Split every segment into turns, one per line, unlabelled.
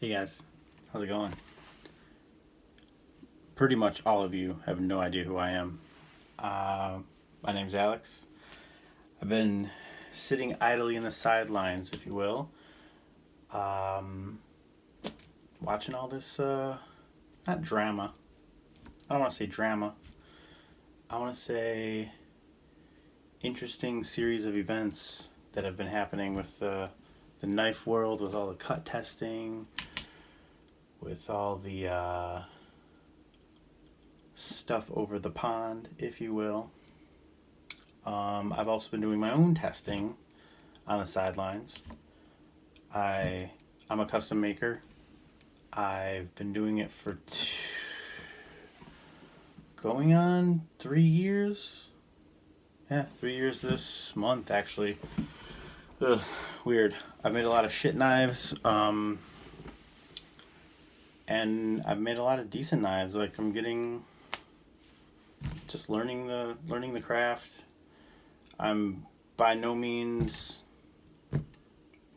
Hey guys, how's it going? Pretty much all of you have no idea who I am. Uh, my name's Alex. I've been sitting idly in the sidelines, if you will, um, watching all this, not drama. I don't want to say drama. I want to say interesting series of events that have been happening with the knife world, with all the cut testing, with all the stuff over the pond, if you will. I've also been doing my own testing on the sidelines. I'm a custom maker. I've been doing it for going on 3 years. Yeah, 3 years this month actually. Ugh, weird. I've made a lot of shit knives, and I've made a lot of decent knives. Like I'm getting just learning the craft. I'm by no means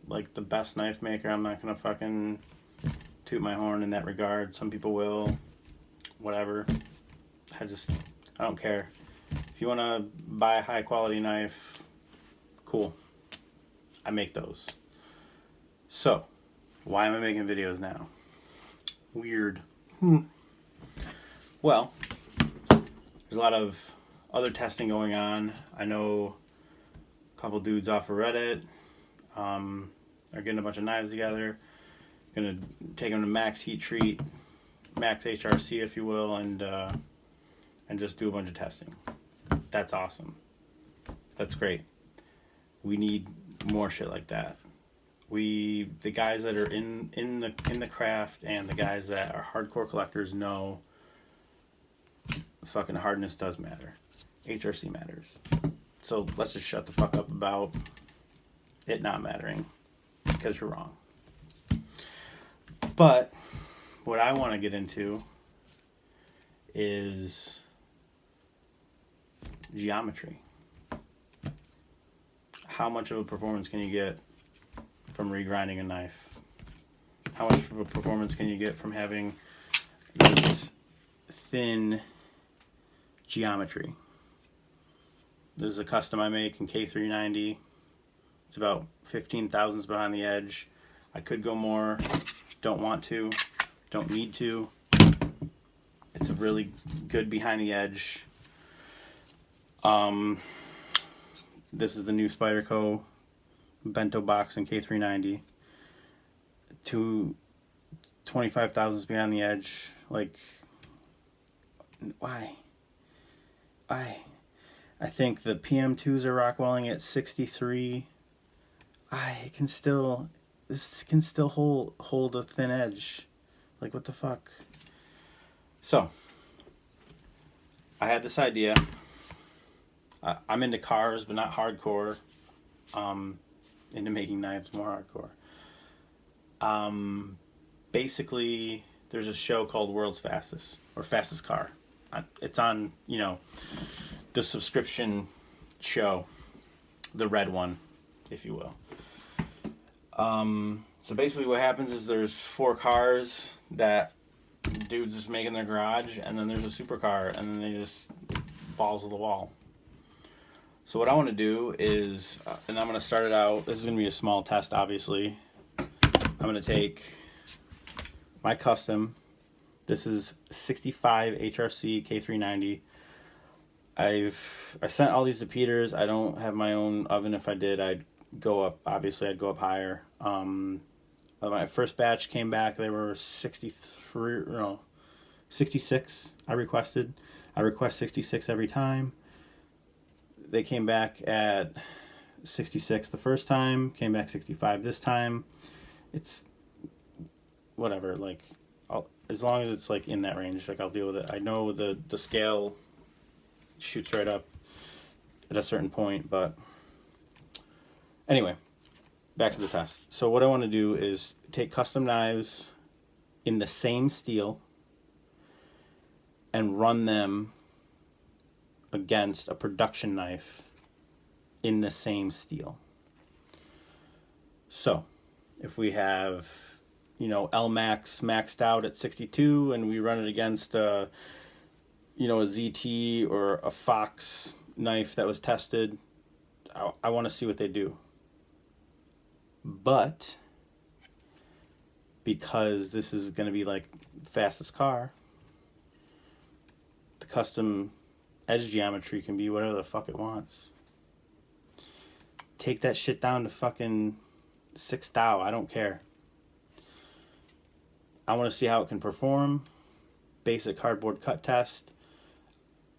like the best knife maker. I'm not gonna fucking toot my horn in that regard. Some people will. Whatever. I don't care. If you wanna buy a high quality knife, cool. I make those. So, why am I making videos now? Weird. Well, there's a lot of other testing going on. I know a couple dudes off of Reddit are getting a bunch of knives together. Gonna take them to max heat treat, max HRC, if you will, and just do a bunch of testing. That's awesome. That's great. We need more shit like that. The guys that are in the craft and the guys that are hardcore collectors know fucking hardness does matter. HRC matters. So let's just shut the fuck up about it not mattering, because you're wrong. But what I want to get into is geometry. How much of a performance can you get from regrinding a knife? How much of a performance can you get from having this thin geometry? This is a custom I make in K390. It's about 15 thousandths behind the edge. I could go more. Don't want to. Don't need to. It's a really good behind the edge. This is the new Spyderco bento box in K390. 25 thousandths behind the edge. Like, why? I think the PM2s are Rockwelling at 63. This can still hold a thin edge. Like, what the fuck? So, I had this idea. I'm into cars, but not hardcore. Into making knives more hardcore. Basically, there's a show called World's Fastest, or Fastest Car. It's on, the subscription show, the red one, if you will. So basically what happens is there's 4 cars that dudes just make in their garage, and then there's a supercar, and then they just balls to the wall. So what I want to do is, and I'm going to start it out, this is going to be a small test obviously. I'm going to take my custom, this is 65 HRC K390. I sent all these to Peters. I don't have my own oven. If I did, I'd go up higher. My first batch came back, they were 66 I request 66 every time. They came back at 66 the first time, came back 65 this time. It's whatever, like, as long as it's like in that range, like, I'll deal with it. I know the scale shoots right up at a certain point, but anyway, back to the test. So what I want to do is take custom knives in the same steel and run them against a production knife in the same steel. So if we have you know, LMAX maxed out at 62 and we run it against you know, a ZT or a Fox knife that was tested, I want to see what they do. But because this is going to be like fastest car, the custom edge geometry can be whatever the fuck it wants. Take that shit down to fucking 6 thou. I don't care. I want to see how it can perform. Basic cardboard cut test.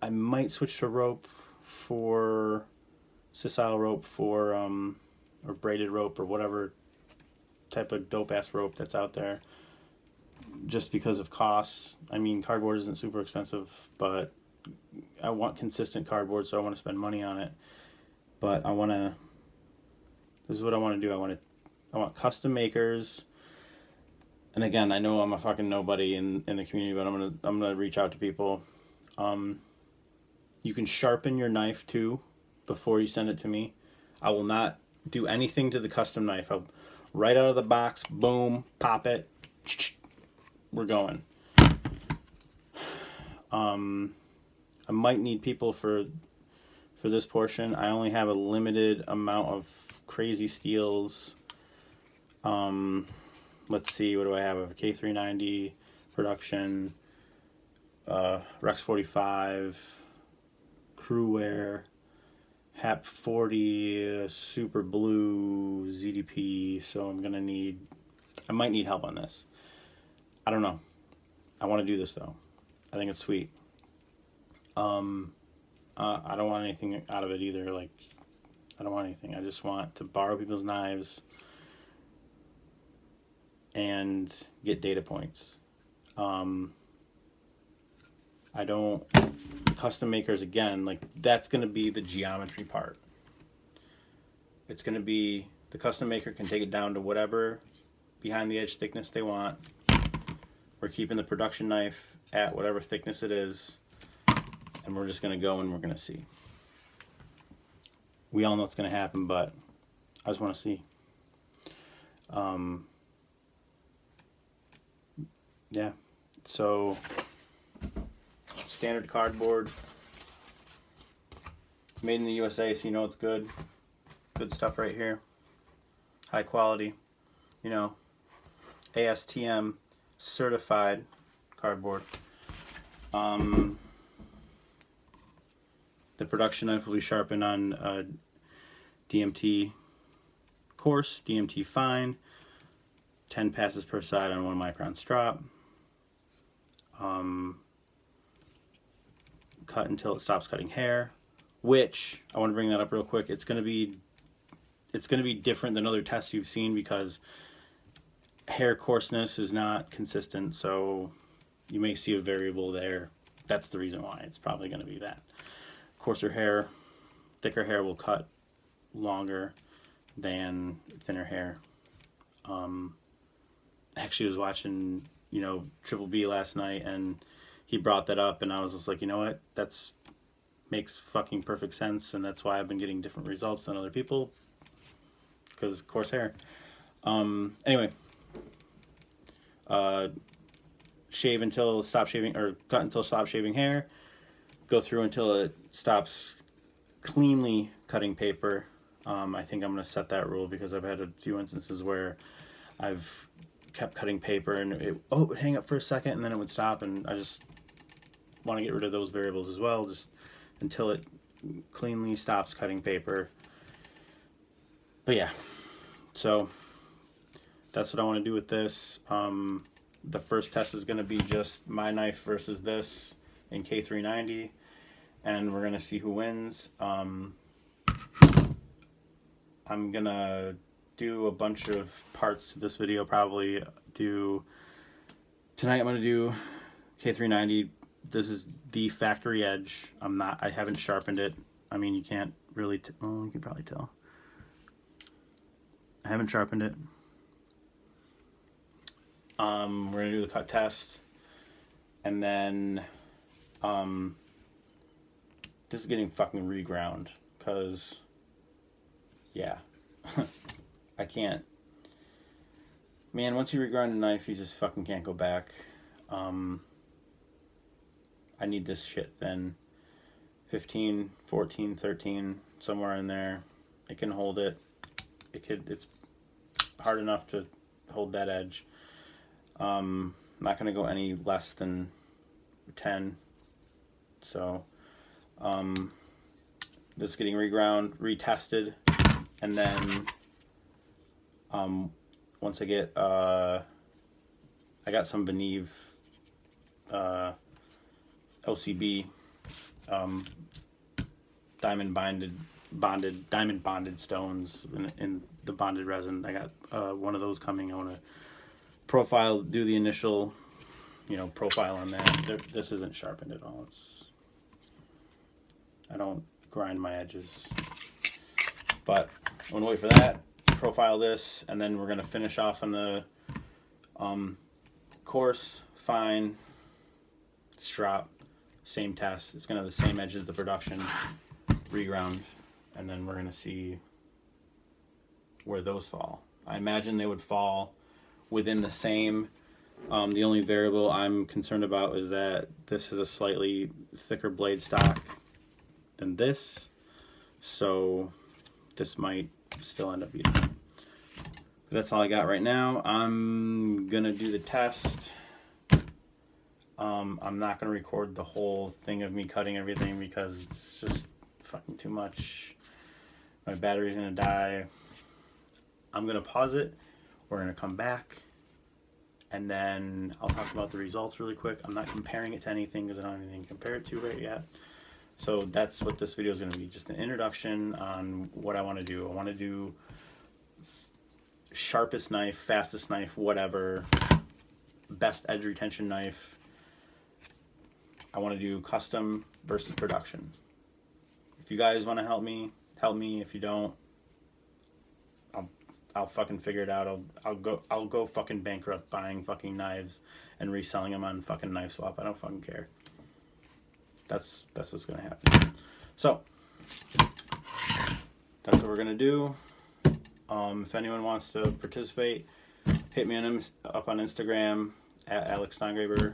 I might switch to rope for sisal rope for or braided rope or whatever type of dope ass rope that's out there, just because of costs. I mean, cardboard isn't super expensive, but I want consistent cardboard, so I want to spend money on it. But this is what I want to do. I want custom makers. And again, I know I'm a fucking nobody in the community, but I'm gonna reach out to people. You can sharpen your knife too before you send it to me. I will not do anything to the custom knife. I'll right out of the box, boom, pop it, we're going. I might need people for this portion. I only have a limited amount of crazy steels. Let's see, what do I have? I have a K390 production, Rex 45, crew wear, HAP 40, super blue, ZDP. So I might need help on this. I don't know. I want to do this though. I think it's sweet. I don't want anything out of it either. Like, I don't want anything. I just want to borrow people's knives and get data points. I don't, custom makers, again, like, that's going to be the geometry part. It's going to be, the custom maker can take it down to whatever behind the edge thickness they want. We're keeping the production knife at whatever thickness it is, and we're just going to go and we're going to see. We all know what's going to happen, but I just want to see. Yeah, so standard cardboard, made in the USA, so you know it's good. Good stuff right here. High quality, you know, ASTM certified cardboard. The production knife will be sharpened on DMT coarse, DMT fine, 10 passes per side on 1 micron strop. Cut until it stops cutting hair, which I want to bring that up real quick. It's going to be different than other tests you've seen because hair coarseness is not consistent, so you may see a variable there. That's the reason why. It's probably going to be that. Coarser hair, thicker hair will cut longer than thinner hair. Actually, I was watching, you know, Triple B last night, and he brought that up, and I was just like, you know what, that's makes fucking perfect sense, and that's why I've been getting different results than other people, because coarse hair. Anyway, shave until stop shaving, or cut until stop shaving hair. Go through until it stops cleanly cutting paper. I think I'm going to set that rule because I've had a few instances where I've kept cutting paper and it would hang up for a second and then it would stop, and I just want to get rid of those variables as well, just until it cleanly stops cutting paper. But yeah, so that's what I want to do with this. The first test is going to be just my knife versus this in K390, and we're going to see who wins. I'm going to do a bunch of parts to this video, probably tonight I'm going to do K390. This is the factory edge. I haven't sharpened it. I mean, you can't really, well, you can probably tell. I haven't sharpened it. We're going to do the cut test. And then, this is getting fucking reground, because, yeah, I can't Man, once you regrind a knife, you just fucking can't go back. I need this shit then 15, 14, 13, somewhere in there. It can hold it. It's hard enough to hold that edge. I'm not going to go any less than 10. So this is getting reground, retested, and then once I get I got some Veneve OCB diamond bonded stones in the bonded resin. I got one of those coming. I want to profile, do the initial, profile on that. This isn't sharpened at all. I don't grind my edges, but I'm gonna wait for that, profile this, and then we're gonna finish off on the coarse, fine, strop, same test. It's gonna have the same edges as the production, reground, and then we're gonna see where those fall. I imagine they would fall within the same. The only variable I'm concerned about is that this is a slightly thicker blade stock than this, so this might still end up being. That's all I got right now. I'm gonna do the test. I'm not gonna record the whole thing of me cutting everything because it's just fucking too much. My battery's gonna die. I'm gonna pause it. We're gonna come back, and then I'll talk about the results really quick. I'm not comparing it to anything because I don't have anything to compare it to right yet. So that's what this video is going to be, just an introduction on what I want to do. I want to do sharpest knife, fastest knife, whatever, best edge retention knife. I want to do custom versus production. If you guys want to help me, help me. If you don't, I'll fucking figure it out. I'll go fucking bankrupt buying fucking knives and reselling them on fucking Knife Swap. I don't fucking care. That's what's gonna happen. So that's what we're gonna do. If anyone wants to participate, hit me up on Instagram at Alex Steingraber.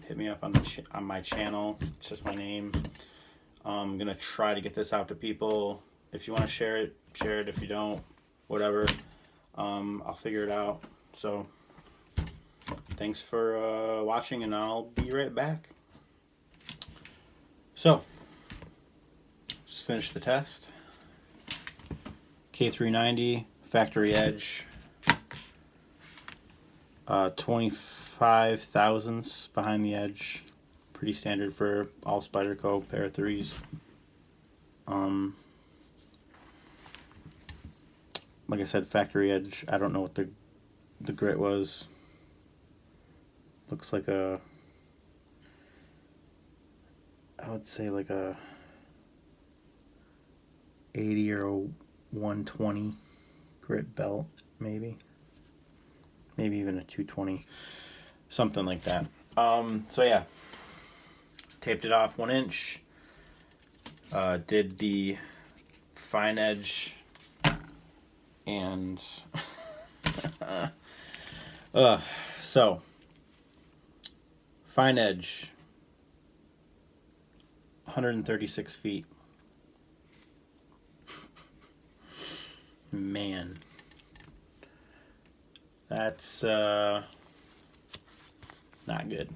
Hit me up on my channel. It's just my name. I'm gonna try to get this out to people. If you want to share it, share it. If you don't, whatever. I'll figure it out. So thanks for watching, and I'll be right back. So, just finished the test. K390 factory edge, 25 thousandths behind the edge. Pretty standard for all Spyderco pair of threes. Like I said, factory edge. I don't know what the grit was. Looks like I would say like a 80 or a 120 grit belt, maybe even a 220, something like that. So yeah, taped it off 1 inch, did the fine edge, and so fine edge, 136 feet. Man, that's not good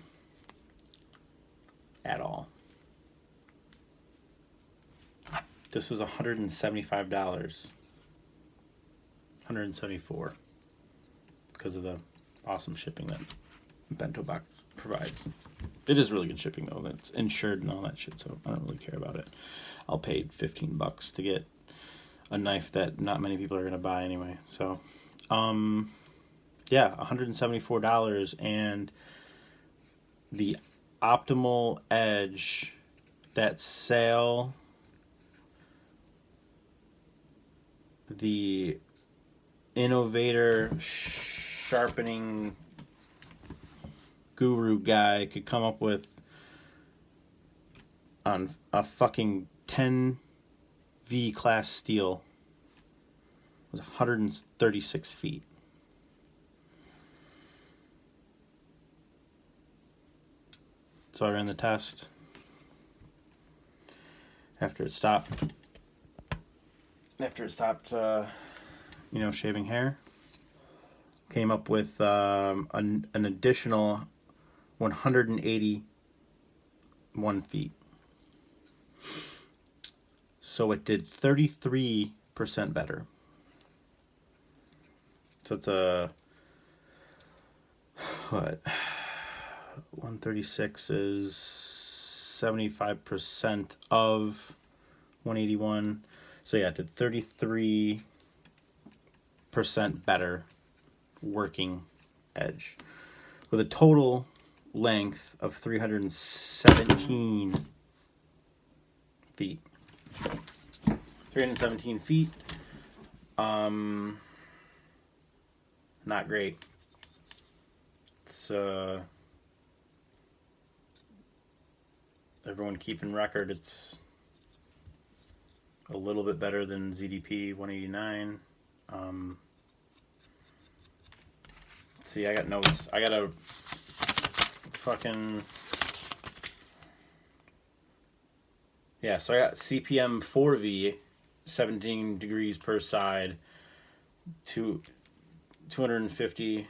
at all. This was $175, $174 because of the awesome shipping that Bento Box provides. It is really good shipping though. It's insured and all that shit, so I don't really care about it. I'll pay $15 to get a knife that not many people are gonna buy anyway. So, yeah, $174, and the optimal edge, that sale, the innovator sharpening guru guy could come up with on a fucking 10V class steel was 136 feet. So I ran the test. After it stopped, shaving hair, came up with an additional 181 feet. So it did 33% better. So it's a, what, 136 is 75% of 181. So yeah, it did 33% better working edge with a total length of 317 feet. 317 feet. Not great. It's everyone keeping record. It's a little bit better than ZDP 189. See, I got notes. I got a fucking... Yeah, so I got CPM 4V, 17 degrees per side, to 250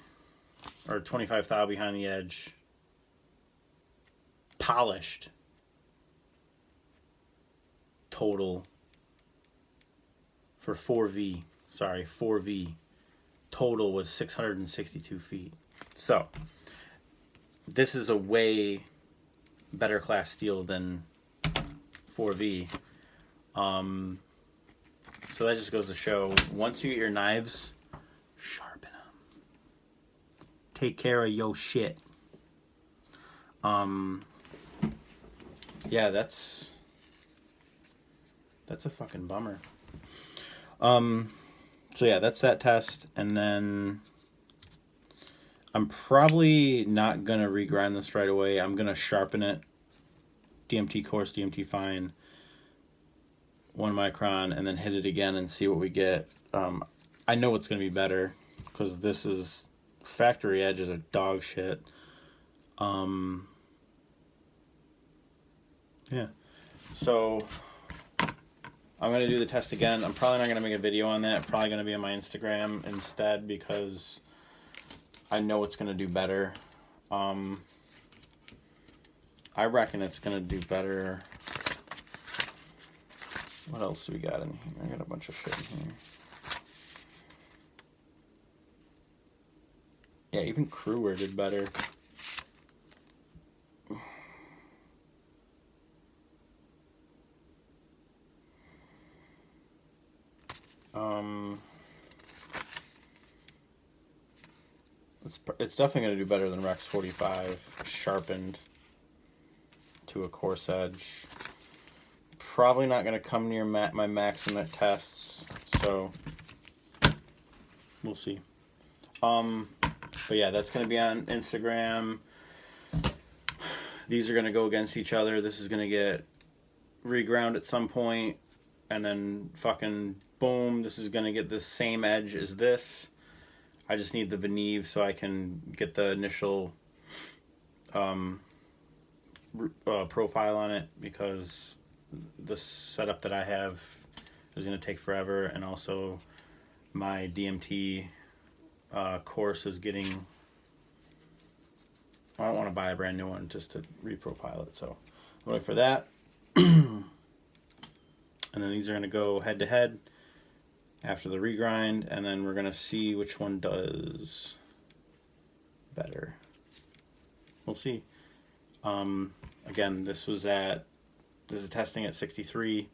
or 25 thou behind the edge, polished total for 4V. Sorry, 4V. Total was 662 feet. So, this is a way better class steel than 4V. So that just goes to show, once you get your knives, sharpen them. Take care of your shit. Yeah, that's a fucking bummer. So yeah, that's that test, and then I'm probably not gonna regrind this right away. I'm gonna sharpen it, DMT coarse, DMT fine, 1 micron, and then hit it again and see what we get. I know it's gonna be better because this is factory edges are dog shit. Yeah, so I'm going to do the test again. I'm probably not going to make a video on that. Probably going to be on my Instagram instead because I know it's going to do better. I reckon it's going to do better. What else do we got in here? I got a bunch of shit in here. Yeah, even Crewer did better. It's definitely going to do better than Rex 45, sharpened to a coarse edge. Probably not going to come near my maximum tests, so we'll see. But yeah, that's going to be on Instagram. These are going to go against each other. This is going to get reground at some point, and then fucking boom, this is going to get the same edge as this. I just need the Veneve so I can get the initial profile on it, because the setup that I have is going to take forever, and also my DMT course is getting... I don't want to buy a brand new one just to reprofile it, so I'm waiting for that. And then these are going to go head to head after the regrind, and then we're going to see which one does better. We'll see. Again, this is testing at 63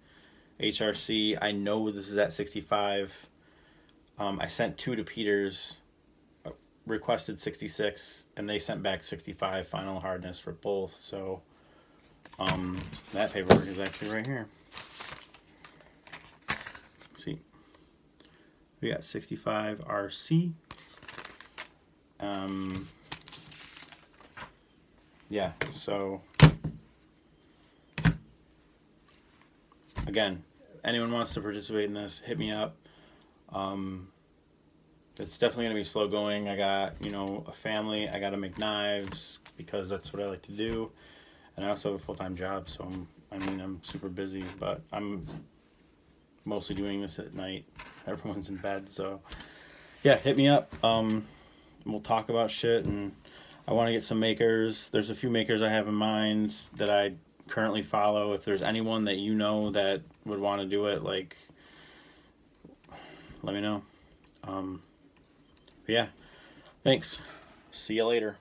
HRC. I know this is at 65. I sent 2 to Peters, requested 66, and they sent back 65 final hardness for both. So that paperwork is actually right here. See, we got 65 RC. Yeah, so again, anyone wants to participate in this, hit me up. It's definitely going to be slow going. I got, a family. I got to make knives because that's what I like to do. and I also have a full-time job, so I'm super busy, but I'm mostly doing this at night. Everyone's in bed, so yeah, hit me up. We'll talk about shit, and I want to get some makers. There's a few makers I have in mind that I currently follow. If there's anyone that you know that would want to do it, like, let me know. But yeah, thanks. See you later.